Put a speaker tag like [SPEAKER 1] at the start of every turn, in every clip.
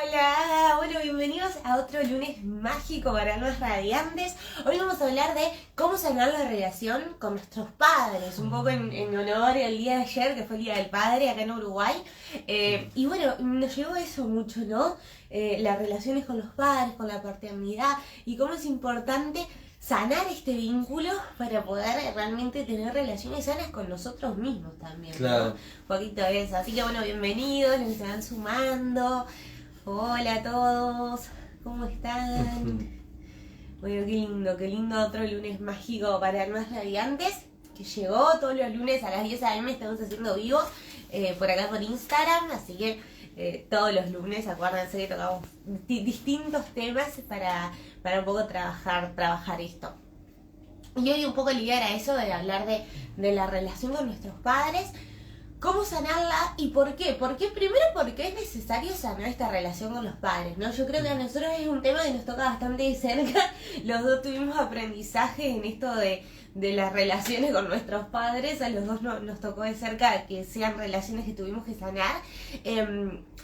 [SPEAKER 1] Hola, bueno, bienvenidos a otro lunes mágico para almas radiantes. Hoy vamos a hablar de cómo sanar la relación con nuestros padres, un poco en honor al día de ayer, que fue el Día del Padre acá en Uruguay. Y bueno, nos llegó eso mucho, ¿no? Las relaciones con los padres, con la paternidad y cómo es importante sanar este vínculo para poder realmente tener relaciones sanas con nosotros mismos también,
[SPEAKER 2] claro,
[SPEAKER 1] ¿no? Un poquito de eso. Así que bueno, bienvenidos, los que se van sumando. Hola a todos, ¿cómo están? Bueno, qué lindo otro lunes mágico para almas radiantes, que llegó todos los lunes a las 10 a.m. estamos haciendo vivos por acá por Instagram, así que todos los lunes acuérdense que tocamos distintos temas para un poco trabajar esto. Y hoy un poco la idea era eso, de hablar de la relación con nuestros padres, cómo sanarla y por qué. Primero porque es necesario sanar esta relación con los padres, ¿no? Yo creo que a nosotros es un tema que nos toca bastante de cerca. Los dos tuvimos aprendizaje en esto de las relaciones con nuestros padres. A los dos nos tocó de cerca que sean relaciones que tuvimos que sanar.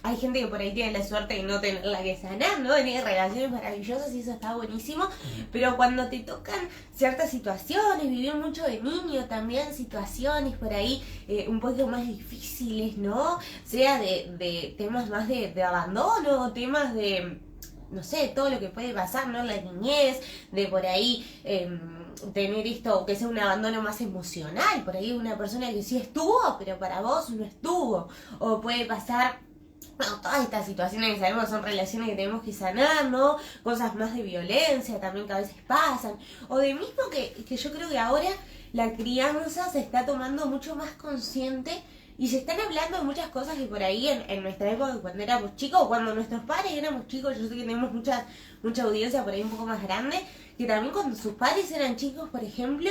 [SPEAKER 1] Hay gente que por ahí tiene la suerte de no tenerla que sanar, ¿no? Tiene relaciones maravillosas y eso está buenísimo. Pero cuando te tocan ciertas situaciones, vivir mucho de niño también, situaciones por ahí un poco más difíciles, ¿no? Sea de temas más de abandono, temas de, no sé, todo lo que puede pasar, ¿no? La niñez, de por ahí tener esto, que sea un abandono más emocional, por ahí una persona que sí estuvo, pero para vos no estuvo, o puede pasar, bueno, todas estas situaciones que sabemos son relaciones que tenemos que sanar, ¿no? Cosas más de violencia también que a veces pasan, o de mismo que yo creo que ahora la crianza se está tomando mucho más consciente y se están hablando de muchas cosas que por ahí en nuestra época, cuando éramos chicos, o cuando nuestros padres éramos chicos, yo sé que tenemos mucha audiencia por ahí un poco más grande, que también cuando sus padres eran chicos, por ejemplo,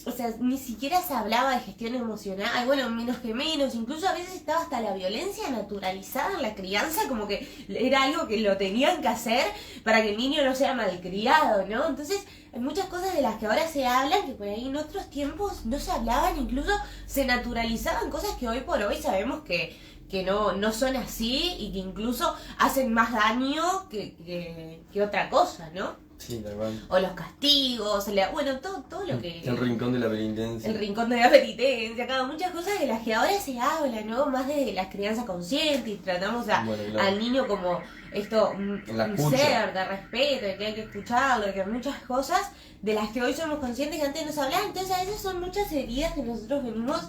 [SPEAKER 1] o sea, ni siquiera se hablaba de gestión emocional, bueno, menos que menos, incluso a veces estaba hasta la violencia naturalizada en la crianza, como que era algo que lo tenían que hacer para que el niño no sea malcriado, ¿no? Entonces, hay muchas cosas de las que ahora se hablan que por ahí en otros tiempos no se hablaban, incluso se naturalizaban cosas que hoy por hoy sabemos que no son así y que incluso hacen más daño que otra cosa, ¿no?
[SPEAKER 2] Sí, tal cual.
[SPEAKER 1] O los castigos, bueno, todo lo que...
[SPEAKER 2] El rincón de la penitencia.
[SPEAKER 1] El rincón de la penitencia, claro, muchas cosas de las que ahora se habla, ¿no? Más de la crianza consciente y tratamos claro, al niño como esto, un ser de respeto, de que hay que escucharlo, de que hay muchas cosas de las que hoy somos conscientes que antes no se hablaban. Entonces a veces son muchas heridas que nosotros venimos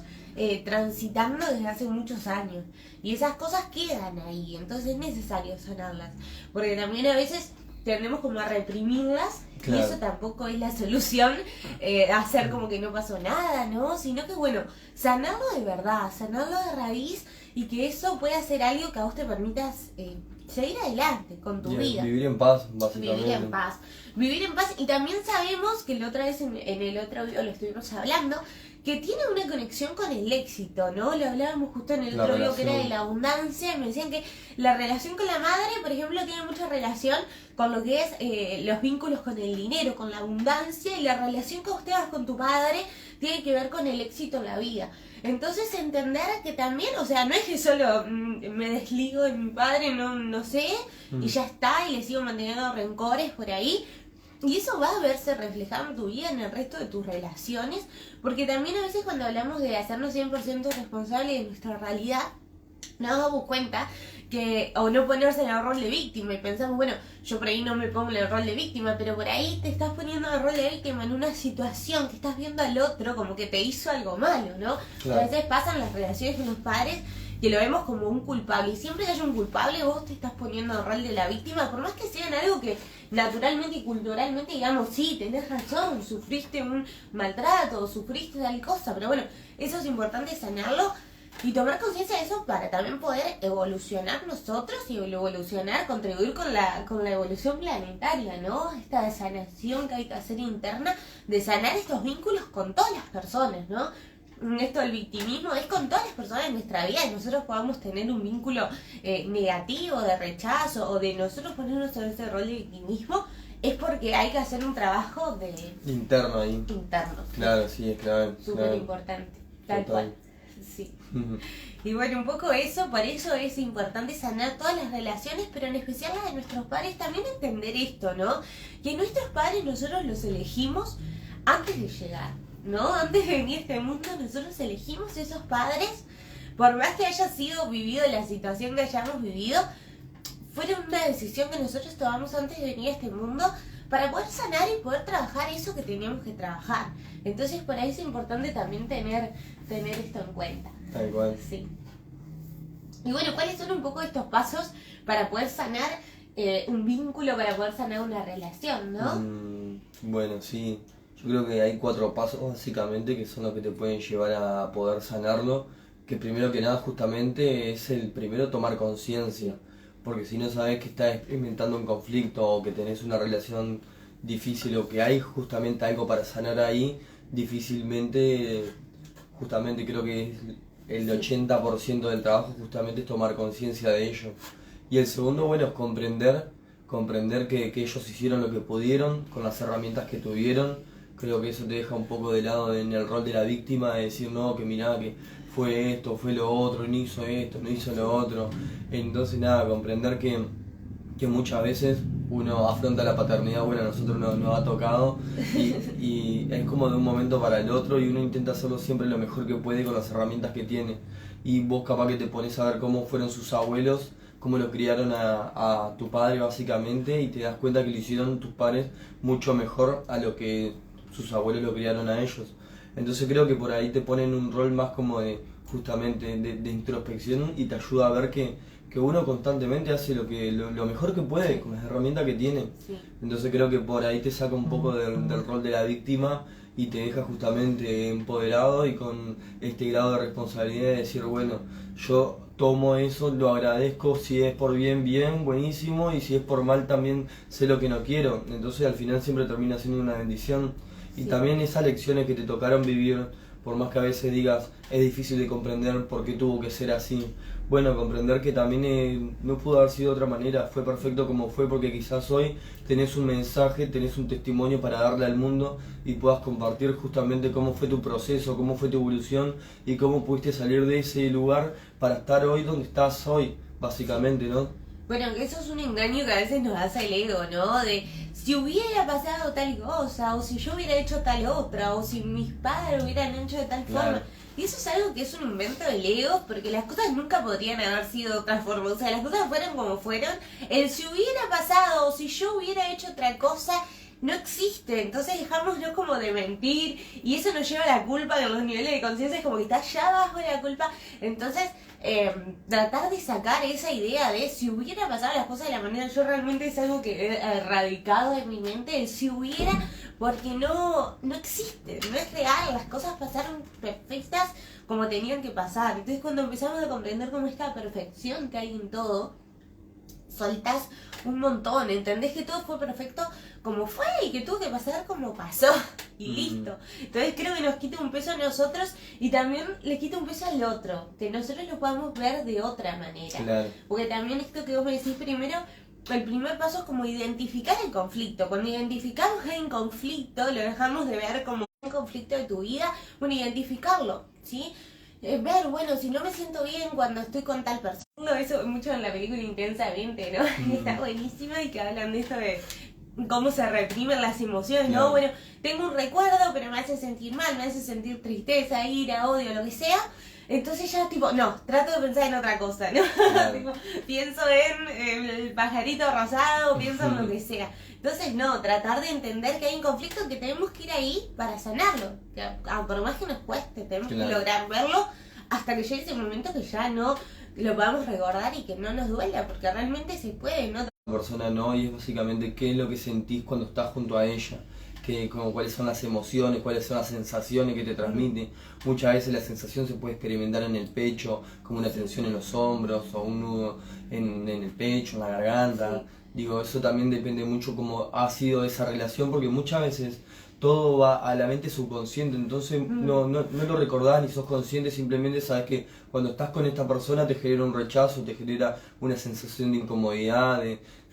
[SPEAKER 1] transitando desde hace muchos años. Y esas cosas quedan ahí, entonces es necesario sanarlas. Porque también a veces tendemos como a reprimirlas, claro, y eso tampoco es la solución, hacer como que no pasó nada, ¿no? Sino que bueno, sanarlo de verdad, sanarlo de raíz y que eso pueda ser algo que a vos te permitas seguir adelante con tu vida.
[SPEAKER 2] Vivir en paz, básicamente.
[SPEAKER 1] Vivir en paz y también sabemos que la otra vez en el otro video lo estuvimos hablando, que tiene una conexión con el éxito, ¿no? Lo hablábamos justo en el otro video que era de la abundancia, me decían que la relación con la madre, por ejemplo, tiene mucha relación con lo que es los vínculos con el dinero, con la abundancia, y la relación que vos tengas con tu padre tiene que ver con el éxito en la vida. Entonces entender que también, o sea, no es que solo me desligo de mi padre, no sé, y ya está, y le sigo manteniendo rencores por ahí. Y eso va a verse reflejado en tu vida, en el resto de tus relaciones, porque también a veces cuando hablamos de hacernos 100% responsables de nuestra realidad, nos damos cuenta que, o no ponerse en el rol de víctima, y pensamos, bueno, yo por ahí no me pongo en el rol de víctima, pero por ahí te estás poniendo en el rol de víctima en una situación que estás viendo al otro como que te hizo algo malo, ¿no? Claro. A veces pasan las relaciones con los padres que lo vemos como un culpable, y siempre que haya un culpable vos te estás poniendo en el rol de la víctima, por más que sean algo que naturalmente y culturalmente digamos, sí, tenés razón, sufriste un maltrato, sufriste tal cosa, pero bueno, eso es importante sanarlo y tomar conciencia de eso para también poder evolucionar nosotros y evolucionar, contribuir con la evolución planetaria, ¿no? Esta sanación que hay que hacer interna, de sanar estos vínculos con todas las personas, ¿no? Esto del victimismo es con todas las personas de nuestra vida, y nosotros podamos tener un vínculo negativo, de rechazo, o de nosotros ponernos en ese rol de victimismo, es porque hay que hacer un trabajo de
[SPEAKER 2] interno ahí.
[SPEAKER 1] Interno.
[SPEAKER 2] Claro, sí, es clave.
[SPEAKER 1] Súper importante, tal cual. Sí. Y bueno, un poco eso, por eso es importante sanar todas las relaciones, pero en especial las de nuestros padres, también entender esto, ¿no? Que nuestros padres nosotros los elegimos antes de llegar, ¿no? Antes de venir a este mundo nosotros elegimos esos padres, por más que haya sido vivido la situación que hayamos vivido, fueron una decisión que nosotros tomamos antes de venir a este mundo para poder sanar y poder trabajar eso que teníamos que trabajar. Entonces por ahí es importante también tener esto en cuenta.
[SPEAKER 2] Tal cual.
[SPEAKER 1] Sí. Y bueno, ¿cuáles son un poco estos pasos para poder sanar un vínculo, para poder sanar una relación, no?
[SPEAKER 2] Bueno, sí. Yo creo que hay 4 pasos básicamente que son los que te pueden llevar a poder sanarlo. Que primero que nada justamente es el primero tomar conciencia. Porque si no sabes que estás experimentando un conflicto o que tenés una relación difícil o que hay justamente algo para sanar ahí, difícilmente, justamente creo que es el 80% del trabajo justamente es tomar conciencia de ello. Y el segundo, bueno, es comprender que ellos hicieron lo que pudieron con las herramientas que tuvieron. Creo que eso te deja un poco de lado en el rol de la víctima, de decir, no, que mirá, que fue esto, fue lo otro, no hizo esto, no hizo lo otro. Entonces nada, comprender que muchas veces uno afronta la paternidad, bueno, a nosotros nos ha tocado y es como de un momento para el otro y uno intenta hacerlo siempre lo mejor que puede con las herramientas que tiene. Y vos capaz que te pones a ver cómo fueron sus abuelos, cómo lo criaron a tu padre básicamente y te das cuenta que lo hicieron tus padres mucho mejor a lo que sus abuelos lo criaron a ellos. Entonces creo que por ahí te ponen un rol más como de justamente de introspección y te ayuda a ver que uno constantemente hace lo mejor que puede con las herramientas que tiene.
[SPEAKER 1] Sí.
[SPEAKER 2] Entonces creo que por ahí te saca un poco del rol de la víctima y te deja justamente empoderado y con este grado de responsabilidad de decir, bueno, yo tomo eso, lo agradezco, si es por bien, bien, buenísimo, y si es por mal también sé lo que no quiero. Entonces al final siempre termina siendo una bendición. Y
[SPEAKER 1] Sí.
[SPEAKER 2] también esas lecciones que te tocaron vivir, por más que a veces digas, es difícil de comprender por qué tuvo que ser así. Bueno, comprender que también no pudo haber sido de otra manera, fue perfecto como fue porque quizás hoy tenés un mensaje, tenés un testimonio para darle al mundo y puedas compartir justamente cómo fue tu proceso, cómo fue tu evolución y cómo pudiste salir de ese lugar para estar hoy donde estás hoy, básicamente, ¿no?
[SPEAKER 1] Bueno, que eso es un engaño que a veces nos hace el ego, ¿no? De si hubiera pasado tal cosa, o si yo hubiera hecho tal otra, o si mis padres hubieran hecho de tal
[SPEAKER 2] Claro.
[SPEAKER 1] forma. Y eso es algo que es un invento del ego, porque las cosas nunca podrían haber sido de otra forma. O sea, las cosas fueron como fueron. El si hubiera pasado, o si yo hubiera hecho otra cosa, no existe. Entonces dejámonos como de mentir, y eso nos lleva a la culpa, que los niveles de conciencia es como que está allá abajo la culpa. Entonces tratar de sacar esa idea de si hubiera pasado las cosas de la manera, yo realmente es algo que he erradicado de mi mente, el si hubiera, porque no existe, no es real, las cosas pasaron perfectas como tenían que pasar. Entonces cuando empezamos a comprender como esta perfección que hay en todo, soltás un montón, entendés que todo fue perfecto como fue y que tuvo que pasar como pasó y listo. Entonces creo que nos quita un peso a nosotros y también le quita un peso al otro, que nosotros lo podamos ver de otra manera.
[SPEAKER 2] Claro.
[SPEAKER 1] Porque también esto que vos me decís primero, el primer paso es como identificar el conflicto. Cuando identificamos que hay un conflicto, lo dejamos de ver como un conflicto de tu vida, bueno, identificarlo, ¿sí? Ver, bueno, si no me siento bien cuando estoy con tal persona. Eso mucho en la película Intensamente, ¿no? Está buenísima y que hablan de esto de cómo se reprimen las emociones, ¿no?
[SPEAKER 2] Claro.
[SPEAKER 1] Bueno, tengo un recuerdo, pero me hace sentir mal, me hace sentir tristeza, ira, odio, lo que sea. Entonces ya tipo, no, trato de pensar en otra cosa, ¿no?
[SPEAKER 2] Claro.
[SPEAKER 1] Tipo, pienso en el pajarito rosado, pienso en lo que sea. Entonces no, tratar de entender que hay un conflicto que tenemos que ir ahí para sanarlo. Que, por más que nos cueste, tenemos
[SPEAKER 2] Claro.
[SPEAKER 1] que lograr verlo hasta que llegue ese momento que ya no lo podamos recordar y que no nos duela, porque realmente se puede, ¿no?
[SPEAKER 2] Persona no, y es básicamente qué es lo que sentís cuando estás junto a ella, como cuáles son las emociones, cuáles son las sensaciones que te transmite. Muchas veces la sensación se puede experimentar en el pecho, como una tensión en los hombros o un nudo en el pecho, en la garganta.
[SPEAKER 1] Sí.
[SPEAKER 2] Digo, eso también depende mucho cómo ha sido esa relación, porque muchas veces todo va a la mente subconsciente, entonces no lo recordás ni sos consciente, simplemente sabes que cuando estás con esta persona te genera un rechazo, te genera una sensación de incomodidad,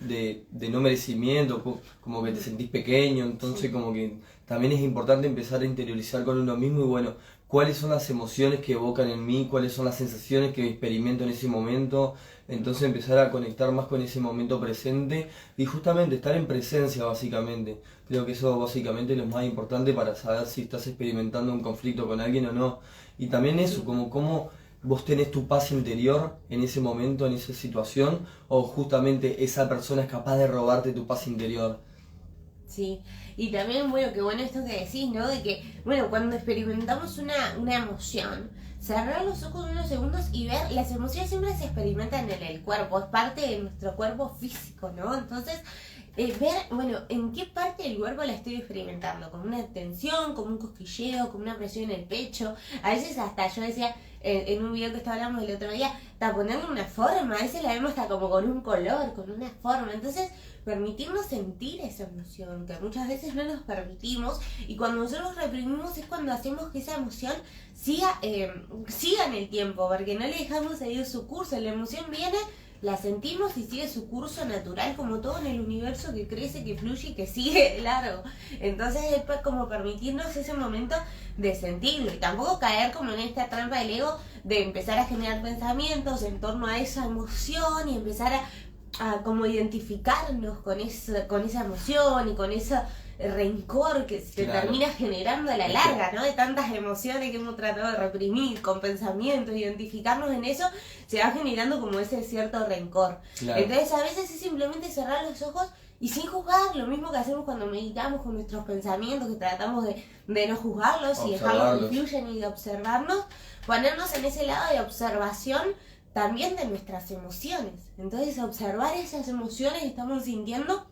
[SPEAKER 2] de no merecimiento, como que te sentís pequeño, entonces como que también es importante empezar a interiorizar con uno mismo y bueno, cuáles son las emociones que evocan en mí, cuáles son las sensaciones que experimento en ese momento. Entonces empezar a conectar más con ese momento presente y justamente estar en presencia básicamente. Creo que eso básicamente es lo más importante para saber si estás experimentando un conflicto con alguien o no. Y también eso, como cómo vos tenés tu paz interior en ese momento, en esa situación, o justamente esa persona es capaz de robarte tu paz interior.
[SPEAKER 1] Sí, y también, bueno, qué bueno esto que decís, ¿no? De que, bueno, cuando experimentamos una emoción, cerrar los ojos unos segundos y ver, las emociones siempre se experimentan en el cuerpo, es parte de nuestro cuerpo físico, ¿no? Entonces, ver, bueno, en qué parte del cuerpo la estoy experimentando, como una tensión, como un cosquilleo, como una presión en el pecho. A veces hasta yo decía, en un video que estábamos el otro día, hasta ponerle una forma, a veces la vemos hasta como con un color, con una forma. Entonces, permitirnos sentir esa emoción, que muchas veces no nos permitimos, y cuando nosotros reprimimos es cuando hacemos que esa emoción siga en el tiempo, porque no le dejamos seguir su curso. La emoción viene, la sentimos y sigue su curso natural, como todo en el universo, que crece, que fluye y que sigue largo. Entonces es pues como permitirnos ese momento de sentirlo, y tampoco caer como en esta trampa del ego de empezar a generar pensamientos en torno a esa emoción y empezar a como identificarnos con esa emoción y con ese rencor que se termina generando a la larga, ¿no? De tantas emociones que hemos tratado de reprimir con pensamientos, identificarnos en eso, se va generando como ese cierto rencor. Claro. Entonces a veces es simplemente cerrar los ojos y sin juzgar, lo mismo que hacemos cuando meditamos con nuestros pensamientos, que tratamos de no juzgarlos y dejarlos que fluyan y de observarnos, ponernos en ese lado de observación también de nuestras emociones. Entonces observar esas emociones que estamos sintiendo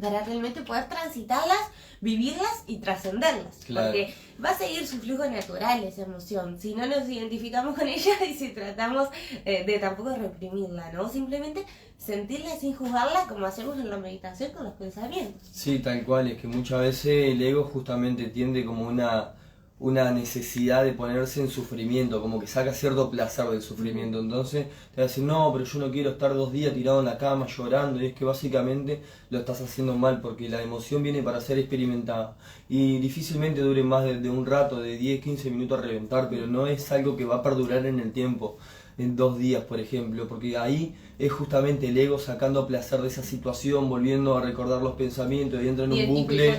[SPEAKER 1] para realmente poder transitarlas, vivirlas y trascenderlas. Claro. Porque va a seguir su flujo natural esa emoción, si no nos identificamos con ella y si tratamos de tampoco reprimirla, ¿no? Simplemente sentirla sin juzgarla, como hacemos en la meditación con los pensamientos.
[SPEAKER 2] Sí, tal cual, es que muchas veces el ego justamente tiende como una necesidad de ponerse en sufrimiento, como que saca cierto placer del sufrimiento. Entonces te va a decir, no, pero yo no quiero estar 2 días tirado en la cama llorando, y es que básicamente lo estás haciendo mal, porque la emoción viene para ser experimentada y difícilmente dure más de un rato, de 10, 15 minutos a reventar, pero no es algo que va a perdurar en el tiempo, en 2 días por ejemplo, porque ahí es justamente el ego sacando placer de esa situación, volviendo a recordar los pensamientos y entra en un bucle,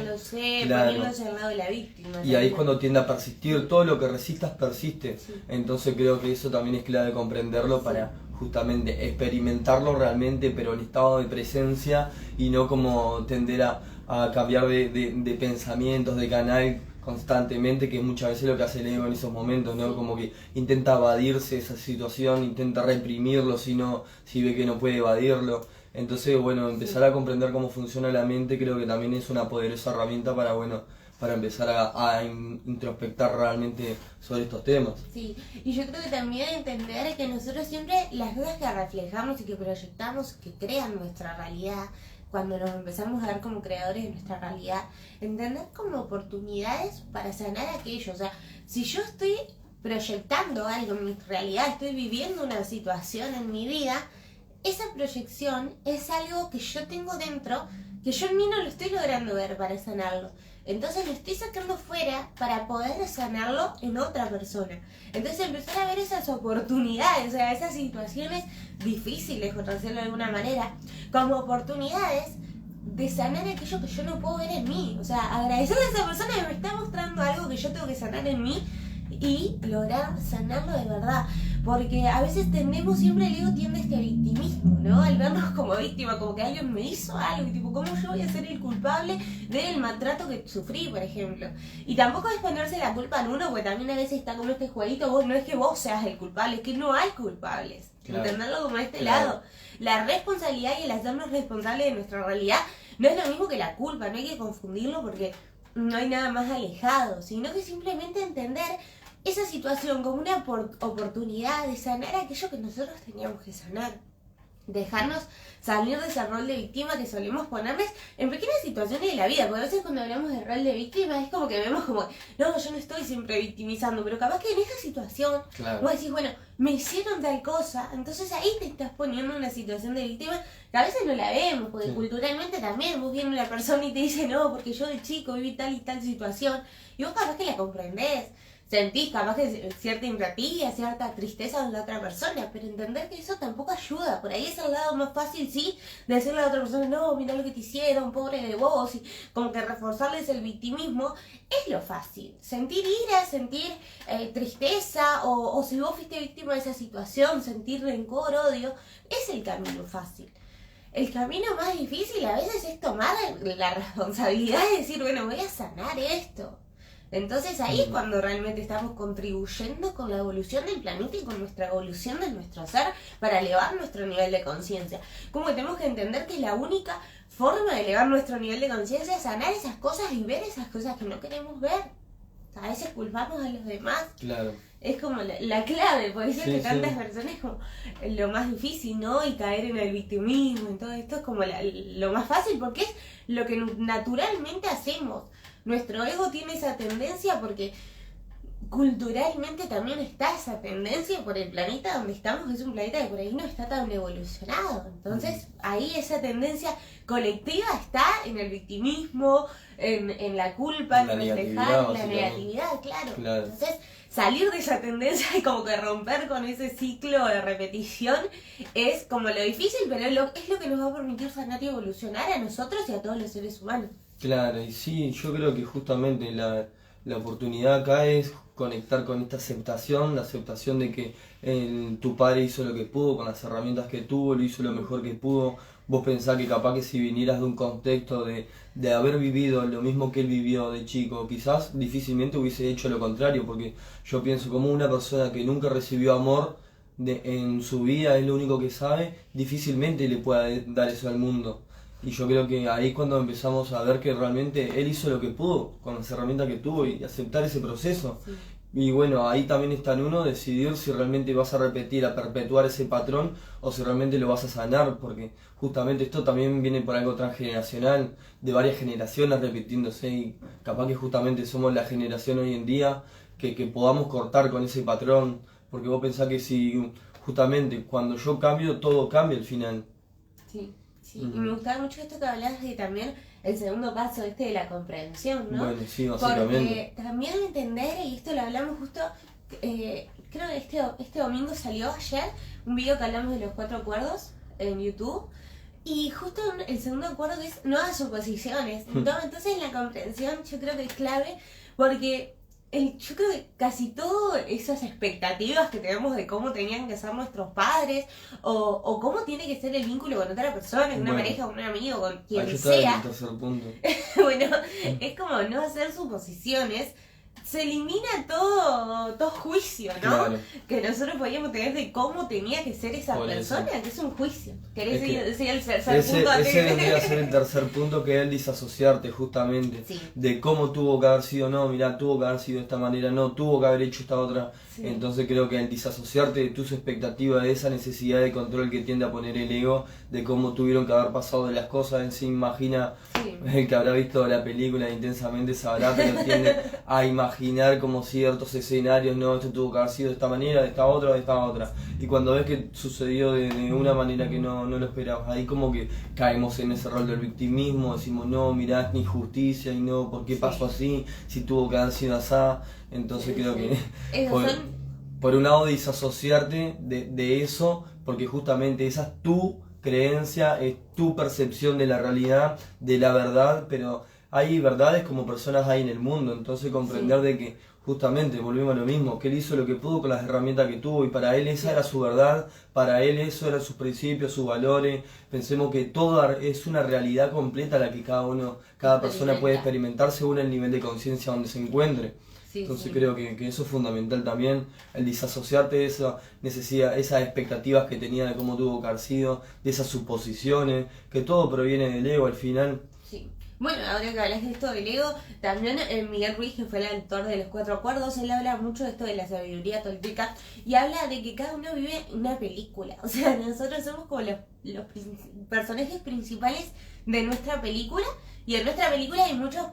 [SPEAKER 1] claro, poniéndose al lado de la víctima.
[SPEAKER 2] Y ahí es cuando tiende a persistir, todo lo que resistas persiste. Sí. Entonces creo que eso también es clave comprenderlo, sí, para justamente experimentarlo realmente, pero en estado de presencia y no como tender a cambiar de pensamientos, de canal constantemente, que muchas veces lo que hace el ego en esos momentos, ¿no? Como que intenta evadirse de esa situación, intenta reprimirlo si ve que no puede evadirlo. Entonces, bueno, empezar a comprender cómo funciona la mente creo que también es una poderosa herramienta para empezar a introspectar realmente sobre estos temas.
[SPEAKER 1] Sí, y yo creo que también entender que nosotros siempre las cosas que reflejamos y que proyectamos, que crean nuestra realidad, cuando nos empezamos a ver como creadores de nuestra realidad, entender como oportunidades para sanar aquello. O sea, si yo estoy proyectando algo en mi realidad, estoy viviendo una situación en mi vida, esa proyección es algo que yo tengo dentro, que yo en mí no lo estoy logrando ver para sanarlo. Entonces lo estoy sacando fuera para poder sanarlo en otra persona. Entonces empezar a ver esas oportunidades, o sea, esas situaciones difíciles, por decirlo de alguna manera, como oportunidades de sanar aquello que yo no puedo ver en mí. O sea, agradecerle a esa persona que me está mostrando algo que yo tengo que sanar en mí y lograr sanarlo de verdad. Porque a veces siempre el ego tiende a este victimismo, ¿no? Al vernos como víctima, como que alguien me hizo algo, y tipo, ¿cómo yo voy a ser el culpable del maltrato que sufrí, por ejemplo? Y tampoco es ponerse la culpa en uno, porque también a veces está como este jueguito, no es que vos seas el culpable, es que no hay culpables. Claro. Entenderlo como lado. La responsabilidad y el hacernos responsables de nuestra realidad no es lo mismo que la culpa, no hay que confundirlo porque no hay nada más alejado, sino que simplemente entender esa situación como una oportunidad de sanar aquello que nosotros teníamos que sanar. Dejarnos salir de ese rol de víctima que solemos ponerles en pequeñas situaciones de la vida, porque a veces cuando hablamos del rol de víctima es como que vemos como, no, yo no estoy siempre victimizando, pero capaz que en esa situación, claro, vos decís, bueno, me hicieron tal cosa, entonces ahí te estás poniendo en una situación de víctima que a veces no la vemos, porque sí, culturalmente también vos viene una persona y te dice, no, porque yo de chico viví tal y tal situación, y vos capaz que la comprendés. sentís capaz que cierta empatía, cierta tristeza en la otra persona, pero entender que eso tampoco ayuda. Por ahí es el lado más fácil, sí, de decirle a la otra persona, no, mira lo que te hicieron, pobre de vos, y como que reforzarles el victimismo, es lo fácil. Sentir ira, sentir tristeza, o si vos fuiste víctima de esa situación, sentir rencor, odio, es el camino fácil. El camino más difícil a veces es tomar la responsabilidad de decir, bueno, voy a sanar esto. Entonces ahí es cuando realmente estamos contribuyendo con la evolución del planeta y con nuestra evolución de nuestro ser para elevar nuestro nivel de conciencia. Como que tenemos que entender que es la única forma de elevar nuestro nivel de conciencia, sanar esas cosas y ver esas cosas que no queremos ver. A veces culpamos a los demás.
[SPEAKER 2] Claro.
[SPEAKER 1] Es como la clave, puede ser que tantas
[SPEAKER 2] sí.
[SPEAKER 1] personas es como lo más difícil, ¿no? Y caer en el victimismo, en todo esto es como lo más fácil porque es lo que naturalmente hacemos. Nuestro ego tiene esa tendencia porque culturalmente también está esa tendencia por el planeta donde estamos, es un planeta que por ahí no está tan evolucionado. Entonces ahí esa tendencia colectiva está en el victimismo, en la culpa, en reflejar, en la negatividad, claro. Entonces salir de esa tendencia y como que romper con ese ciclo de repetición es como lo difícil, pero es lo que nos va a permitir sanar y evolucionar a nosotros y a todos los seres humanos.
[SPEAKER 2] Claro, y sí, yo creo que justamente la oportunidad acá es conectar con esta aceptación, la aceptación de que tu padre hizo lo que pudo, con las herramientas que tuvo, lo hizo lo mejor que pudo. Vos pensás que capaz que si vinieras de un contexto de haber vivido lo mismo que él vivió de chico, quizás difícilmente hubiese hecho lo contrario, porque yo pienso como una persona que nunca recibió amor en su vida, es lo único que sabe, difícilmente le pueda dar eso al mundo. Y yo creo que ahí es cuando empezamos a ver que realmente él hizo lo que pudo con las herramientas que tuvo y aceptar ese proceso. Sí. Y bueno, ahí también está en uno decidir si realmente vas a repetir, a perpetuar ese patrón o si realmente lo vas a sanar, porque justamente esto también viene por algo transgeneracional, de varias generaciones repitiéndose y capaz que justamente somos la generación hoy en día que podamos cortar con ese patrón, porque vos pensás que si justamente cuando yo cambio, todo cambia al final.
[SPEAKER 1] Sí. Sí, y me gustaba mucho esto que hablabas de también el segundo paso de la comprensión, ¿no?
[SPEAKER 2] Bueno, sí, básicamente.
[SPEAKER 1] Porque también entender, y esto lo hablamos justo, creo que este domingo salió ayer, un video que hablamos de los 4 acuerdos en YouTube, y justo el segundo acuerdo es no a suposiciones. Entonces la comprensión yo creo que es clave porque yo creo que casi todas esas expectativas que tenemos de cómo tenían que ser nuestros padres o cómo tiene que ser el vínculo con otra persona, con una pareja, con un amigo, con quien sea. Bueno, es como no hacer suposiciones. Se elimina todo juicio, ¿no? Claro. Que nosotros podíamos tener de cómo tenía que ser esa persona, que es un juicio. ¿Querés decir el tercer punto?
[SPEAKER 2] Ese vendría a ser el tercer punto, que es el disasociarte justamente. Sí. De cómo tuvo que haber sido, no, mirá, tuvo que haber sido de esta manera, no, tuvo que haber hecho esta otra. Sí. Entonces creo que el disasociarte de tus expectativas, de esa necesidad de control que tiende a poner el ego, de cómo tuvieron que haber pasado de las cosas, él se imagina, sí. El que habrá visto la película intensamente sabrá, pero tiende a imaginar como ciertos escenarios, no, esto tuvo que haber sido de esta manera, de esta otra. Y cuando ves que sucedió de una manera que no lo esperabas, ahí como que caemos en ese rol del victimismo, decimos, no, mirá, es injusticia, y no, ¿por qué pasó así? Si tuvo que haber sido así. Entonces creo que por un lado disasociarte de eso, porque justamente esa es tu creencia, es tu percepción de la realidad, de la verdad, pero hay verdades como personas hay en el mundo, entonces comprender de que justamente volvemos a lo mismo, que él hizo lo que pudo con las herramientas que tuvo y para él esa era su verdad, para él eso eran sus principios, sus valores. Pensemos que todo es una realidad completa la que cada persona puede experimentar según el nivel de conciencia donde se encuentre. Entonces creo que eso es fundamental también, el disasociarte de esa necesidad, esas expectativas que tenía de cómo tuvo que haber sido, de esas suposiciones, que todo proviene del ego al final.
[SPEAKER 1] Sí. Bueno, ahora que hablas de esto del ego, también Miguel Ruiz, que fue el autor de los 4 acuerdos, él habla mucho de esto de la sabiduría tolteca y habla de que cada uno vive una película. O sea, nosotros somos como los personajes principales de nuestra película y en nuestra película hay muchos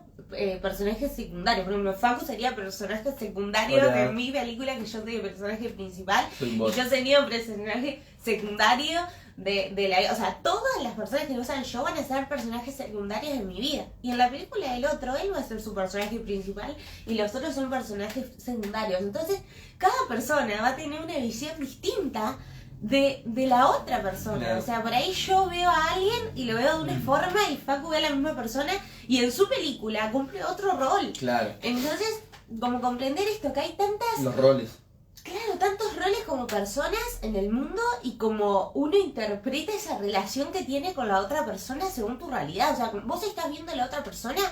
[SPEAKER 1] personajes secundarios. Por ejemplo, Facu sería personaje secundario de mi película, que yo soy el personaje principal, y yo sería un personaje secundario o sea, todas las personas que usan yo van a ser personajes secundarios en mi vida. Y en la película del otro, él va a ser su personaje principal y los otros son personajes secundarios. Entonces, cada persona va a tener una visión distinta de la otra persona.
[SPEAKER 2] Claro.
[SPEAKER 1] O sea, por ahí yo veo a alguien y lo veo de una forma y Facu ve a la misma persona y en su película cumple otro rol.
[SPEAKER 2] Claro.
[SPEAKER 1] Entonces, como comprender esto, que hay tantas...
[SPEAKER 2] Los roles.
[SPEAKER 1] Claro, tantos roles como personas en el mundo y como uno interpreta esa relación que tiene con la otra persona según tu realidad. O sea, vos estás viendo a la otra persona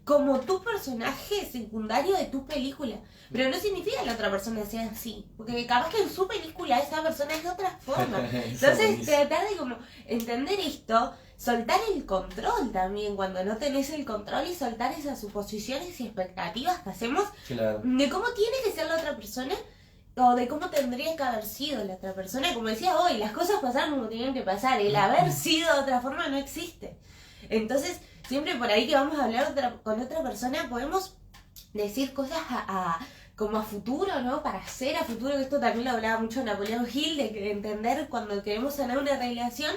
[SPEAKER 1] como tu personaje secundario de tu película. Pero no significa que la otra persona sea así. Porque capaz que en su película esa persona es de otra forma. Entonces, tratar de como entender esto, soltar el control también, cuando no tenés el control y soltar esas suposiciones y expectativas que hacemos
[SPEAKER 2] Claro.
[SPEAKER 1] de cómo tiene que ser la otra persona o de cómo tendría que haber sido la otra persona. Como decía hoy, las cosas pasaron como tenían que pasar. El haber sido de otra forma no existe. Entonces, siempre por ahí que vamos a hablar con otra persona, podemos decir cosas como a futuro, ¿no? Para hacer a futuro, que esto también lo hablaba mucho Napoleón Hill, de entender cuando queremos sanar una relación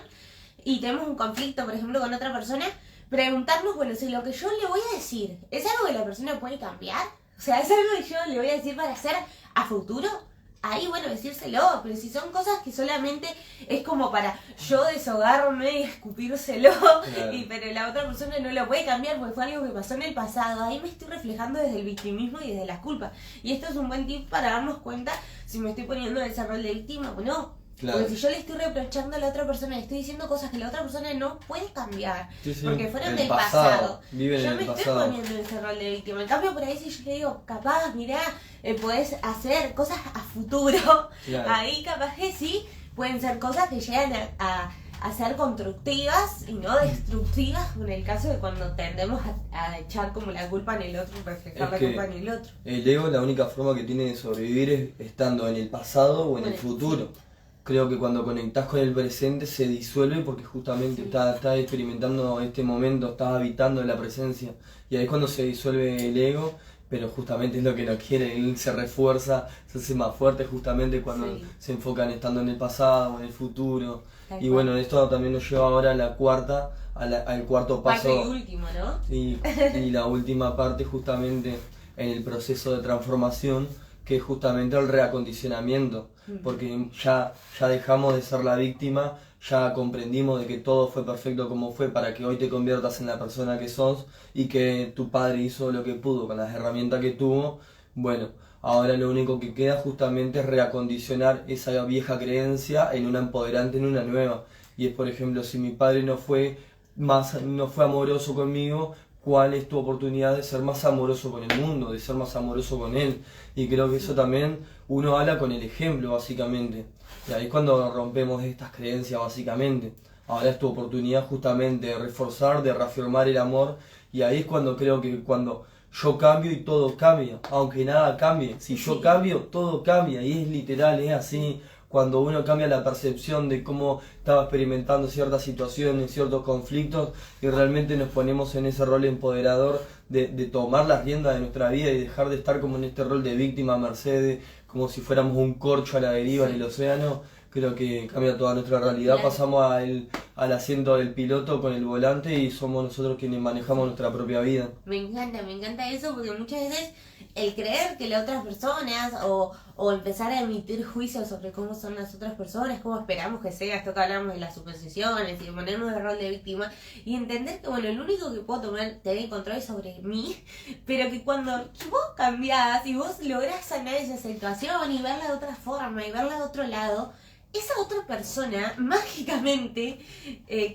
[SPEAKER 1] y tenemos un conflicto, por ejemplo, con otra persona, preguntarnos, bueno, si lo que yo le voy a decir es algo que la persona puede cambiar, o sea, es algo que yo le voy a decir para hacer a futuro, ahí, bueno, decírselo. Pero si son cosas que solamente es como para yo desahogarme y escupírselo,
[SPEAKER 2] Claro.
[SPEAKER 1] pero la otra persona no lo puede cambiar porque fue algo que pasó en el pasado, ahí me estoy reflejando desde el victimismo y desde las culpas. Y esto es un buen tip para darnos cuenta si me estoy poniendo en ese rol de víctima o no.
[SPEAKER 2] Claro.
[SPEAKER 1] Porque si yo le estoy reprochando a la otra persona, le estoy diciendo cosas que la otra persona no puede cambiar,
[SPEAKER 2] Sí, sí.
[SPEAKER 1] porque fueron
[SPEAKER 2] El
[SPEAKER 1] del
[SPEAKER 2] pasado.
[SPEAKER 1] pasado.
[SPEAKER 2] Viven
[SPEAKER 1] Yo
[SPEAKER 2] en
[SPEAKER 1] me
[SPEAKER 2] el
[SPEAKER 1] estoy
[SPEAKER 2] pasado.
[SPEAKER 1] poniendo en ese rol de víctima. En cambio, por ahí si yo le digo, capaz, mirá, podés hacer cosas a futuro,
[SPEAKER 2] Claro.
[SPEAKER 1] ahí capaz que sí, pueden ser cosas que llegan a ser constructivas y no destructivas, en el caso de cuando tendemos a echar como la culpa en el otro, reflejar
[SPEAKER 2] Es
[SPEAKER 1] la
[SPEAKER 2] que
[SPEAKER 1] culpa en el otro.
[SPEAKER 2] El ego, la única forma que tiene de sobrevivir es estando en el pasado o en el
[SPEAKER 1] Bueno,
[SPEAKER 2] futuro. Creo que cuando conectás con el presente se disuelve porque justamente
[SPEAKER 1] Sí.
[SPEAKER 2] estás experimentando este momento, estás habitando la presencia. Y ahí es cuando se disuelve el ego, pero justamente es lo que no quiere, él se refuerza, se hace más fuerte justamente cuando
[SPEAKER 1] Sí.
[SPEAKER 2] se enfocan estando en el pasado o en el futuro.
[SPEAKER 1] Tal
[SPEAKER 2] Y
[SPEAKER 1] cual.
[SPEAKER 2] bueno, esto también nos lleva ahora a la cuarta, al cuarto paso.
[SPEAKER 1] Cuarto y último, ¿no?
[SPEAKER 2] Y la última parte justamente en el proceso de transformación, que es justamente el reacondicionamiento, porque ya dejamos de ser la víctima, ya comprendimos de que todo fue perfecto como fue para que hoy te conviertas en la persona que sos y que tu padre hizo lo que pudo con las herramientas que tuvo. Bueno, ahora lo único que queda justamente es reacondicionar esa vieja creencia en una empoderante, en una nueva. Y es, por ejemplo, si mi padre no fue amoroso conmigo, ¿cuál es tu oportunidad de ser más amoroso con el mundo, de ser más amoroso con él? Y creo que eso también uno habla con el ejemplo, básicamente. Y ahí es cuando rompemos estas creencias, básicamente. Ahora es tu oportunidad justamente de reforzar, de reafirmar el amor. Y ahí es cuando creo que cuando yo cambio y todo cambia, aunque nada cambie. Si yo cambio, todo cambia. Y es literal, es así. Cuando uno cambia la percepción de cómo estaba experimentando ciertas situaciones, ciertos conflictos, y realmente nos ponemos en ese rol empoderador de tomar las riendas de nuestra vida y dejar de estar como en este rol de víctima, mercedes, como si fuéramos un corcho a la deriva en el océano, creo que cambia toda nuestra realidad.
[SPEAKER 1] Claro.
[SPEAKER 2] Pasamos al asiento del piloto con el volante y somos nosotros quienes manejamos nuestra propia vida.
[SPEAKER 1] Me encanta eso, porque muchas veces el creer que las otras personas o empezar a emitir juicios sobre cómo son las otras personas, cómo esperamos que sea, esto que hablamos de las suposiciones y de ponernos en el rol de víctima, y entender que, bueno, el único que puedo tener control es sobre mí, pero que cuando vos cambiás y vos lográs sanar esa situación y verla de otra forma y verla de otro lado, esa otra persona mágicamente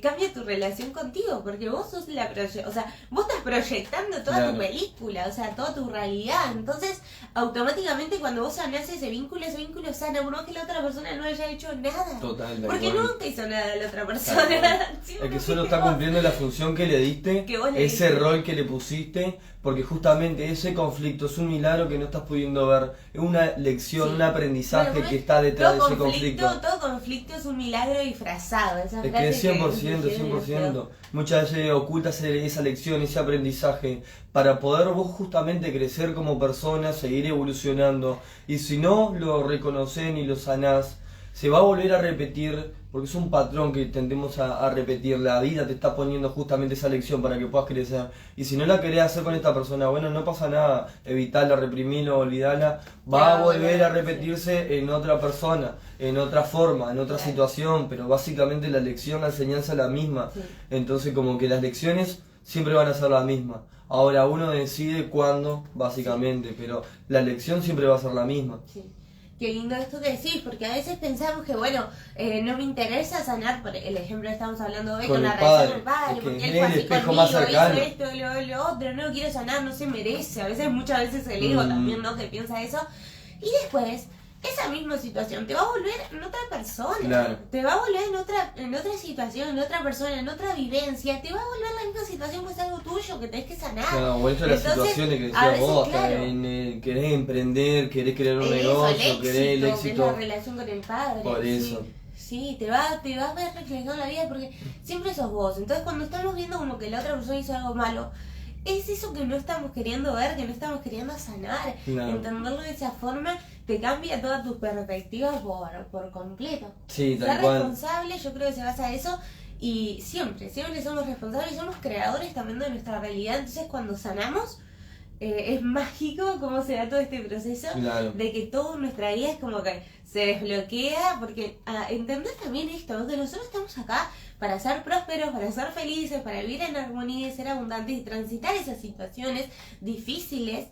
[SPEAKER 1] cambia tu relación contigo, porque vos sos o sea, vos estás proyectando toda tu
[SPEAKER 2] Claro.
[SPEAKER 1] película, o sea, toda tu realidad. Entonces, automáticamente cuando vos sanás ese vínculo sana, por más que la otra persona no haya hecho nada.
[SPEAKER 2] Total, tal
[SPEAKER 1] Porque
[SPEAKER 2] cual.
[SPEAKER 1] nunca hizo nada la otra
[SPEAKER 2] Tal
[SPEAKER 1] persona.
[SPEAKER 2] cual.
[SPEAKER 1] Siempre
[SPEAKER 2] El que solo
[SPEAKER 1] fuiste
[SPEAKER 2] está
[SPEAKER 1] vos.
[SPEAKER 2] cumpliendo la función que le diste,
[SPEAKER 1] Que vos le
[SPEAKER 2] ese
[SPEAKER 1] diste.
[SPEAKER 2] rol que le pusiste, porque justamente ese conflicto es un milagro que no estás pudiendo ver, es una lección,
[SPEAKER 1] Sí.
[SPEAKER 2] un aprendizaje
[SPEAKER 1] Bueno,
[SPEAKER 2] que está detrás de
[SPEAKER 1] todo
[SPEAKER 2] ese conflicto.
[SPEAKER 1] Todo conflicto es un milagro disfrazado. Esa
[SPEAKER 2] Es
[SPEAKER 1] frase
[SPEAKER 2] que es 100%, 100%. Muchas veces ocultas esa lección, ese aprendizaje, para poder vos justamente crecer como persona, seguir evolucionando. Y si no lo reconocen y lo sanás, se va a volver a repetir, porque es un patrón que tendemos a repetir. La vida te está poniendo justamente esa lección para que puedas crecer. Y si no la querés hacer con esta persona, bueno, no pasa nada, evitarla, reprimirla, olvidarla, va a volver a repetirse en otra persona, en otra forma, en otra situación, pero básicamente la lección, la enseñanza es la misma. Entonces como que las lecciones siempre van a ser las mismas. Ahora uno decide cuándo, básicamente, pero la lección siempre va a ser la misma.
[SPEAKER 1] Sí. Qué lindo esto que decís, porque a veces pensamos que, bueno, no me interesa sanar, por el ejemplo que estamos hablando hoy, con la relación del padre, porque él fue así conmigo, hizo esto, lo otro, no lo quiero sanar, no se merece. A veces, muchas veces el ego también, ¿no?, que piensa eso. Y después, esa misma situación te va a volver en otra persona, te va a volver en otra situación, en otra persona, en otra vivencia, te va a volver la misma situación, pues algo tuyo que tenés que sanar.
[SPEAKER 2] Claro, o esto las situaciones que decías vos, querés emprender, querés crear un negocio, querés el éxito.
[SPEAKER 1] La relación con el padre.
[SPEAKER 2] Por eso.
[SPEAKER 1] Sí, te va a ver reflejado en la vida porque siempre sos vos. Entonces cuando estamos viendo como que la otra persona hizo algo malo, es eso que no estamos queriendo ver, que no estamos queriendo sanar. Entenderlo de esa forma te cambia todas tus perspectivas por completo.
[SPEAKER 2] Sí,
[SPEAKER 1] ser responsable, yo creo que se basa en eso. Y siempre somos responsables, somos creadores también de nuestra realidad. Entonces cuando sanamos, es mágico cómo se da todo este proceso de que toda nuestra vida es como que se desbloquea, porque entender también esto, ¿no?, que nosotros estamos acá para ser prósperos, para ser felices, para vivir en armonía y ser abundantes y transitar esas situaciones difíciles,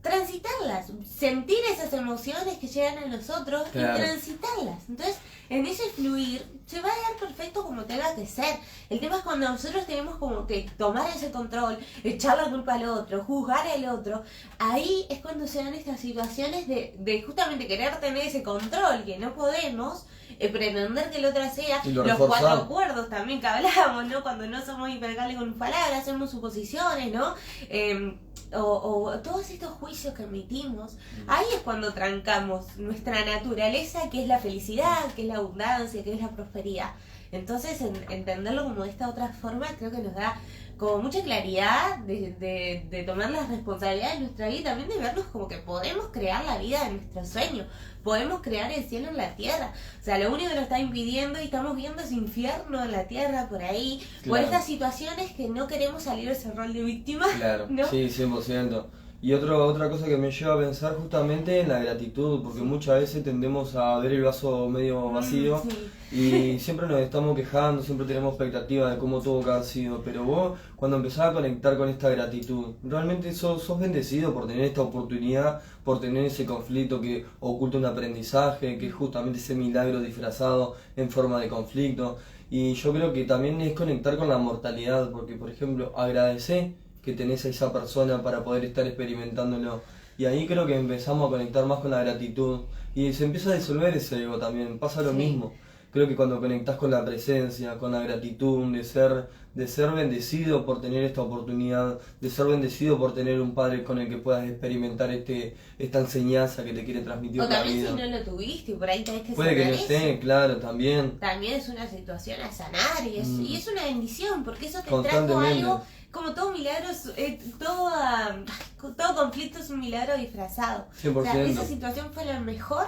[SPEAKER 1] transitarlas, sentir esas emociones que llegan a nosotros y transitarlas. Entonces, en ese fluir se va a dar perfecto como tenga que ser. El tema es cuando nosotros tenemos como que tomar ese control, echar la culpa al otro, juzgar al otro. Ahí es cuando se dan estas situaciones de justamente querer tener ese control que no podemos, pretender que el otro sea, los cuatro acuerdos también que hablábamos, ¿no? Cuando no somos impecables con palabras, hacemos suposiciones, ¿no? O todos estos juicios que emitimos, ahí es cuando trancamos nuestra naturaleza, que es la felicidad, que es la abundancia, que es la prosperidad. Entonces, entenderlo como de esta otra forma, creo que nos da como mucha claridad de tomar las responsabilidades de nuestra vida y también de vernos como que podemos crear la vida de nuestro sueño, podemos crear el cielo en la tierra. O sea, lo único que nos está impidiendo y estamos viendo es infierno en la tierra por ahí, por estas situaciones que no queremos salir de ese rol de víctima.
[SPEAKER 2] Claro,
[SPEAKER 1] ¿no?
[SPEAKER 2] Sí, 100%. Y otra cosa que me lleva a pensar justamente en la gratitud, porque muchas veces tendemos a ver el vaso medio vacío y siempre nos estamos quejando, siempre tenemos expectativas de cómo tuvo que haber sido, pero vos cuando empezás a conectar con esta gratitud, realmente sos bendecido por tener esta oportunidad, por tener ese conflicto que oculta un aprendizaje, que es justamente ese milagro disfrazado en forma de conflicto. Y yo creo que también es conectar con la mortalidad, porque por ejemplo, agradecer que tenés a esa persona para poder estar experimentándolo. Y ahí creo que empezamos a conectar más con la gratitud. Y se empieza a disolver ese ego también. Pasa lo mismo. Creo que cuando conectás con la presencia, con la gratitud, de ser bendecido por tener esta oportunidad, de ser bendecido por tener un padre con el que puedas experimentar esta enseñanza que te quiere transmitir la vida. O
[SPEAKER 1] también si no lo tuviste y por ahí tenés que
[SPEAKER 2] puede que no esté, claro, también.
[SPEAKER 1] También es una situación a sanar y es una bendición porque eso te trajo algo. Como todo milagro, todo conflicto es un milagro disfrazado.
[SPEAKER 2] 100%.
[SPEAKER 1] O sea, esa situación fue lo mejor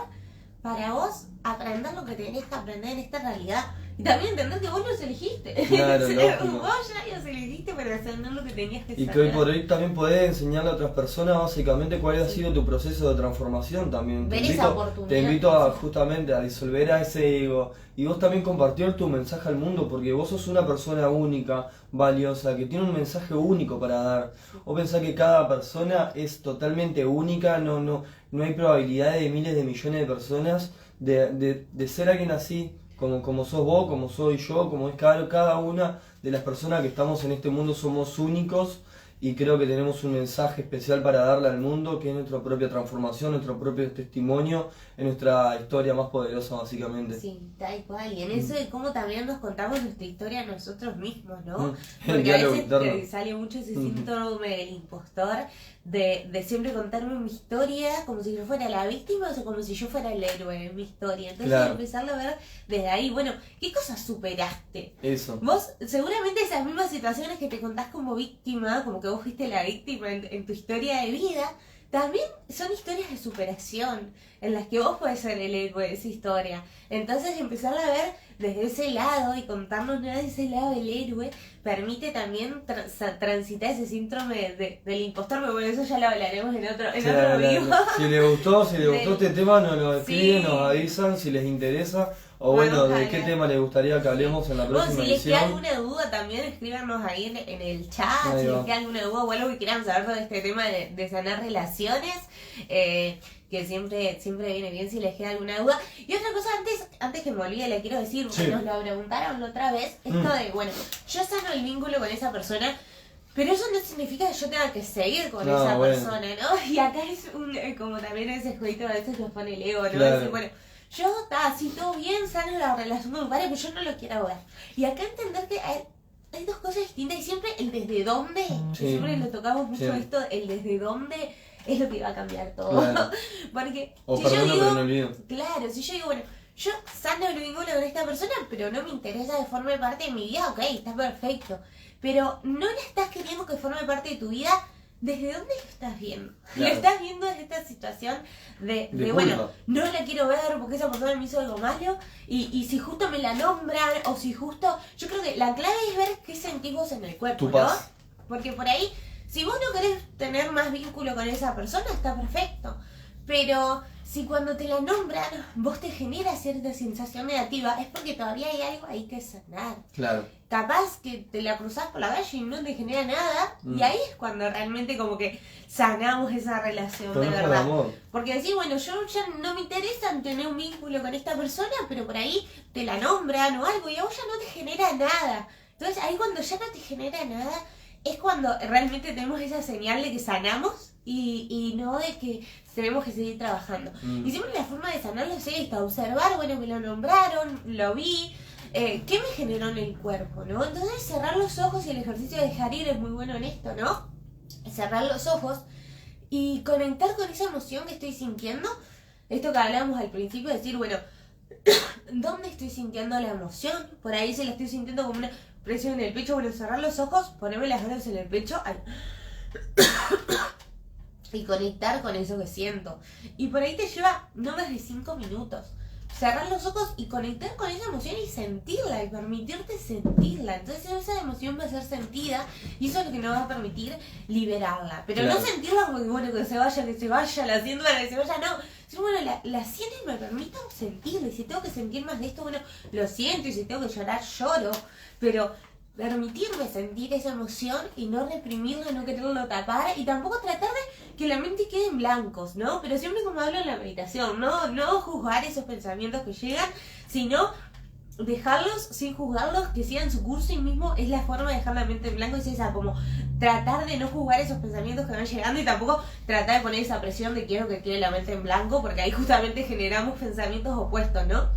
[SPEAKER 1] para vos aprender lo que tenés que aprender en esta realidad. Y también entender que vos los elegiste.
[SPEAKER 2] Claro,
[SPEAKER 1] vos ya los elegiste para aprender lo que tenías que saber.
[SPEAKER 2] Y que hoy por hoy también podés enseñarle a otras personas básicamente cuál ha sido tu proceso de transformación también. Te invito justamente a disolver a ese ego y vos también compartir tu mensaje al mundo, porque vos sos una persona única, valiosa, que tiene un mensaje único para dar. Vos pensás que cada persona es totalmente única, no hay probabilidad de miles de millones de personas de ser alguien así. Como sos vos, como soy yo, como es cada una de las personas que estamos en este mundo somos únicos y creo que tenemos un mensaje especial para darle al mundo, que es nuestra propia transformación, nuestro propio testimonio, en nuestra historia más poderosa básicamente.
[SPEAKER 1] Sí, tal cual, y en eso de cómo también nos contamos nuestra historia a nosotros mismos, ¿no? Porque a veces te sale mucho ese síndrome del impostor, de siempre contarme mi historia como si yo fuera la víctima o como si yo fuera el héroe de mi historia. Entonces empezarlo a ver desde ahí, bueno, ¿qué cosas superaste?
[SPEAKER 2] Eso.
[SPEAKER 1] Vos seguramente esas mismas situaciones que te contás como víctima, como que vos fuiste la víctima en tu historia de vida, también son historias de superación, en las que vos podés ser el héroe de esa historia. Entonces empezar a ver desde ese lado y contarnos nada de ese lado del héroe permite también transitar ese síndrome del impostor, pero bueno, eso ya lo hablaremos en otro vivo.
[SPEAKER 2] Si les gustó este tema, nos lo escriben, nos avisan si les interesa. O bueno, ¿de qué tema les gustaría que hablemos en la próxima
[SPEAKER 1] edición? Si les queda
[SPEAKER 2] edición?
[SPEAKER 1] alguna duda también, escríbanos ahí en el chat, si les queda alguna duda o algo que quieran saber sobre este tema de sanar relaciones, que siempre viene bien si les queda alguna duda. Y otra cosa, antes que me olvide, le quiero decir, porque nos lo preguntaron la otra vez, esto de, bueno, yo sano el vínculo con esa persona, pero eso no significa que yo tenga que seguir con esa persona, ¿no? Y acá es como también ese jueguito a veces nos pone el ego, ¿no?
[SPEAKER 2] Claro.
[SPEAKER 1] Decir, bueno, yo, así todo bien, sano la relación con mi padre, pero yo no lo quiero ver. Y acá entender que hay dos cosas distintas y siempre el desde dónde, siempre lo tocamos mucho esto, el desde dónde es lo que va a cambiar todo. Claro. Porque si yo digo, claro, si yo digo, bueno, yo sano el vínculo con esta persona, pero no me interesa que forme parte de mi vida, ok, está perfecto. Pero no la estás queriendo que forme parte de tu vida. ¿Desde dónde lo estás viendo? Claro. Lo estás viendo desde esta situación de bueno, no la quiero ver porque esa persona me hizo algo malo y si justo me la nombran o si justo... Yo creo que la clave es ver qué sentís vos en el cuerpo, ¿no? Porque por ahí, si vos no querés tener más vínculo con esa persona, está perfecto. Pero si cuando te la nombran vos te genera cierta sensación negativa, es porque todavía hay algo ahí que sanar.
[SPEAKER 2] Claro.
[SPEAKER 1] Capaz que te la cruzás por la calle y no te genera nada, y ahí es cuando realmente como que sanamos esa relación de verdad. Porque decís, bueno, yo ya no me interesa tener un vínculo con esta persona, pero por ahí te la nombran o algo y a vos ya no te genera nada. Entonces ahí cuando ya no te genera nada, es cuando realmente tenemos esa señal de que sanamos y no de que tenemos que seguir trabajando. Y siempre la forma de sanarlo es esta, observar, bueno, me lo nombraron, lo vi, ¿qué me generó en el cuerpo, no? Entonces cerrar los ojos y el ejercicio de dejar ir es muy bueno en esto, ¿no? Cerrar los ojos y conectar con esa emoción que estoy sintiendo. Esto que hablábamos al principio, decir, bueno, ¿dónde estoy sintiendo la emoción? Por ahí se la estoy sintiendo como una presión en el pecho. Bueno, cerrar los ojos, ponerme las manos en el pecho y conectar con eso que siento. Y por ahí te lleva no más de 5 minutos. Cerrar los ojos y conectar con esa emoción y sentirla y permitirte sentirla. Entonces esa emoción va a ser sentida y eso es lo que nos va a permitir liberarla. Pero no sentirla como que bueno, que se vaya, la siento para que se vaya, no. Sino bueno, la siento y me permito sentirla. Y si tengo que sentir más de esto, bueno, lo siento. Y si tengo que llorar, lloro. Pero permitirme sentir esa emoción y no reprimirla, no quererlo tapar y tampoco tratar de que la mente quede en blancos, ¿no? Pero siempre como hablo en la meditación, no juzgar esos pensamientos que llegan, sino dejarlos sin juzgarlos, que sigan su curso y mismo es la forma de dejar la mente en blanco, es esa, como tratar de no juzgar esos pensamientos que van llegando y tampoco tratar de poner esa presión de quiero que quede la mente en blanco, porque ahí justamente generamos pensamientos opuestos, ¿no?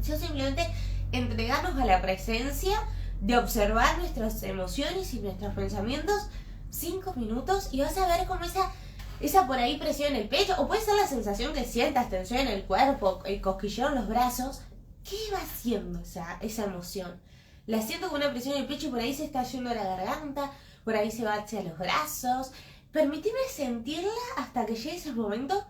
[SPEAKER 1] Yo simplemente entregarnos a la presencia de observar nuestras emociones y nuestros pensamientos 5 minutos y vas a ver como esa por ahí presión en el pecho, o puede ser la sensación que sientas tensión en el cuerpo, el cosquilleo en los brazos. ¿Qué va haciendo esa emoción? La siento con una presión en el pecho y por ahí se está yendo a la garganta, por ahí se va hacia los brazos. Permitirme sentirla hasta que llegue ese momento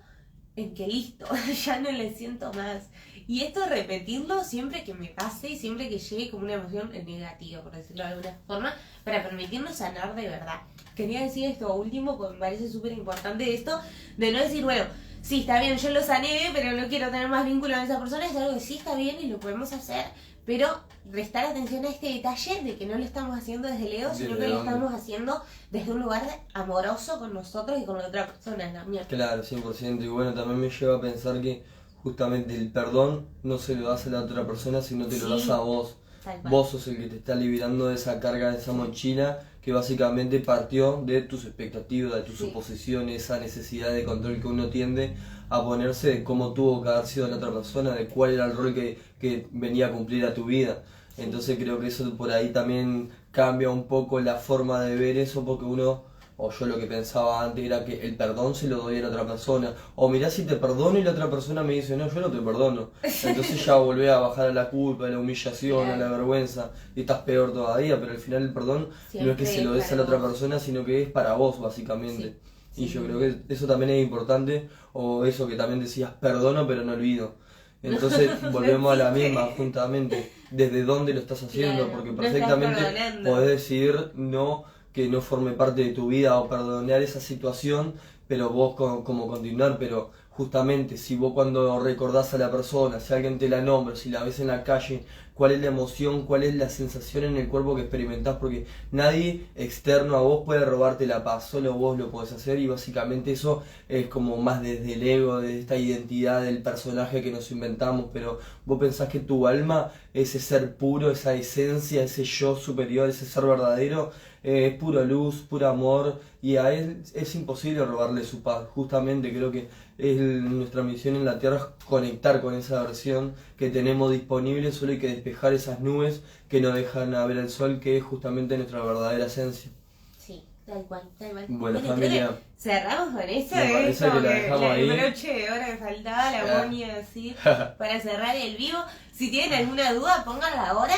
[SPEAKER 1] en que listo, ya no le siento más. Y esto repetirlo siempre que me pase y siempre que llegue como una emoción negativa, por decirlo de alguna forma, para permitirnos sanar de verdad. Quería decir esto último, porque me parece súper importante esto, de no decir, bueno, sí, está bien, yo lo sané, pero no quiero tener más vínculo con esa persona. Es algo que sí está bien y lo podemos hacer, pero prestar atención a este detalle de que no lo estamos haciendo desde el ego, sino que lo estamos haciendo desde un lugar amoroso con nosotros y con la otra persona también.
[SPEAKER 2] Claro, 100%. Y bueno, también me lleva a pensar que justamente el perdón no se lo das a la otra persona, sino te lo das a vos. Vos sos el que te está liberando de esa carga, de esa mochila que básicamente partió de tus expectativas, de tus suposiciones, esa necesidad de control que uno tiende a ponerse de cómo tuvo que haber sido la otra persona, de cuál era el rol que venía a cumplir a tu vida. Entonces creo que eso por ahí también cambia un poco la forma de ver eso, porque uno, o yo lo que pensaba antes era que el perdón se lo doy a la otra persona, o mirá si te perdono y la otra persona me dice, no, yo no te perdono. Entonces ya volvés a bajar a la culpa, a la humillación, a la vergüenza, y estás peor todavía, pero al final el perdón siempre no es que se lo des a la otra persona, sino que es para vos básicamente. Y yo creo que eso también es importante, o eso que también decías, perdono pero no olvido. Entonces volvemos a la misma, juntamente, desde dónde lo estás haciendo,
[SPEAKER 1] Claro,
[SPEAKER 2] porque
[SPEAKER 1] no estás
[SPEAKER 2] perfectamente
[SPEAKER 1] perdonando.
[SPEAKER 2] podés decidir no, que no forme parte de tu vida o perdonar esa situación, pero vos como continuar, pero justamente si vos cuando recordás a la persona, si alguien te la nombra, si la ves en la calle, cuál es la emoción, cuál es la sensación en el cuerpo que experimentás, porque nadie externo a vos puede robarte la paz, solo vos lo podés hacer y básicamente eso es como más desde el ego, de esta identidad del personaje que nos inventamos, pero vos pensás que tu alma, ese ser puro, esa esencia, ese yo superior, ese ser verdadero, es pura luz, puro amor y a él es imposible robarle su paz. Justamente creo que nuestra misión en la Tierra es conectar con esa versión que tenemos disponible, solo hay que despejar esas nubes que nos dejan a ver el sol, que es justamente nuestra verdadera esencia.
[SPEAKER 1] Sí, tal cual, tal cual.
[SPEAKER 2] Bueno,
[SPEAKER 1] Creo
[SPEAKER 2] familia,
[SPEAKER 1] que cerramos con eso,
[SPEAKER 2] me parece que la dejamos ahí.
[SPEAKER 1] el broche de oro que faltaba, la moña así, para cerrar el vivo. Si tienen alguna duda, pónganla ahora.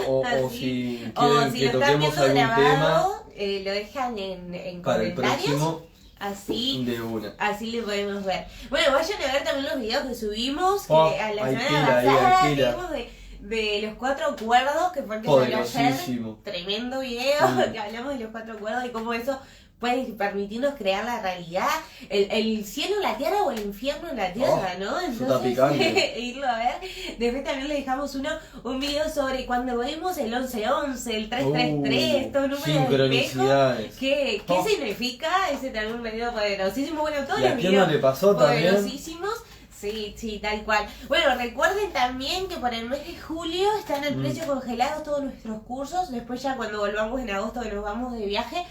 [SPEAKER 2] o si quieren
[SPEAKER 1] si
[SPEAKER 2] que
[SPEAKER 1] lo están
[SPEAKER 2] toquemos
[SPEAKER 1] viendo
[SPEAKER 2] algún tema
[SPEAKER 1] grabado, lo dejan en
[SPEAKER 2] para el
[SPEAKER 1] comentarios.
[SPEAKER 2] próximo,
[SPEAKER 1] Así,
[SPEAKER 2] de una.
[SPEAKER 1] así le podemos ver. Bueno, vayan a ver también los videos que subimos, que a la
[SPEAKER 2] hay
[SPEAKER 1] semana
[SPEAKER 2] pila,
[SPEAKER 1] pasada
[SPEAKER 2] hay pila.
[SPEAKER 1] tuvimos de los 4 cuerdos, que fue el que salió ayer.
[SPEAKER 2] Poderosísimo.
[SPEAKER 1] Tremendo video, que hablamos de los 4 cuerdos y cómo eso puede permitirnos crear la realidad, el cielo en la tierra o el infierno en la tierra, ¿no?
[SPEAKER 2] Está picante.
[SPEAKER 1] Irlo a ver. Después también le dejamos un video sobre cuando vemos el 1111, el 333, estos números de espejo.
[SPEAKER 2] Sincronicidades.
[SPEAKER 1] ¿Qué significa? Ese también un video poderosísimo. Bueno, todos
[SPEAKER 2] ¿Y a
[SPEAKER 1] los
[SPEAKER 2] quién
[SPEAKER 1] videos
[SPEAKER 2] no le pasó también?
[SPEAKER 1] poderosísimos. Sí, tal cual. Bueno, recuerden también que por el mes de julio están al precio congelados todos nuestros cursos. Después ya cuando volvamos en agosto, que nos vamos de viaje,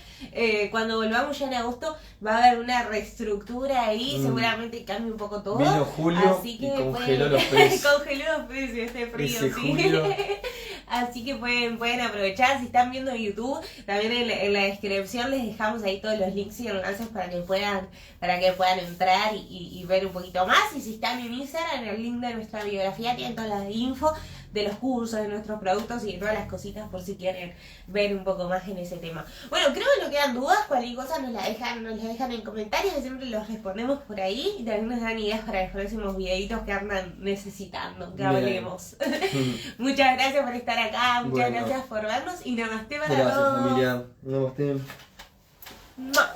[SPEAKER 1] cuando volvamos ya en agosto va a haber una reestructura ahí, seguramente cambie un poco todo.
[SPEAKER 2] Vino julio
[SPEAKER 1] así que
[SPEAKER 2] y congeló los precios.
[SPEAKER 1] congeló los precios, este frío,
[SPEAKER 2] Ese
[SPEAKER 1] sí.
[SPEAKER 2] julio.
[SPEAKER 1] Así que pueden aprovechar. Si están viendo YouTube, también en la descripción les dejamos ahí todos los links y enlaces para que puedan entrar y ver un poquito más. Y si están en Instagram, en el link de nuestra biografía tienen toda la info de los cursos, de nuestros productos y de todas las cositas por si quieren ver un poco más en ese tema. Bueno, creo que no quedan dudas, cualquier cosa nos la dejan en comentarios, que siempre los respondemos por ahí y también nos dan ideas para los próximos videitos que andan necesitando que hablemos. Muchas gracias por estar acá, muchas gracias por vernos y namaste para
[SPEAKER 2] Gracias,
[SPEAKER 1] todos.
[SPEAKER 2] familia. Namaste.
[SPEAKER 1] ¡Mua!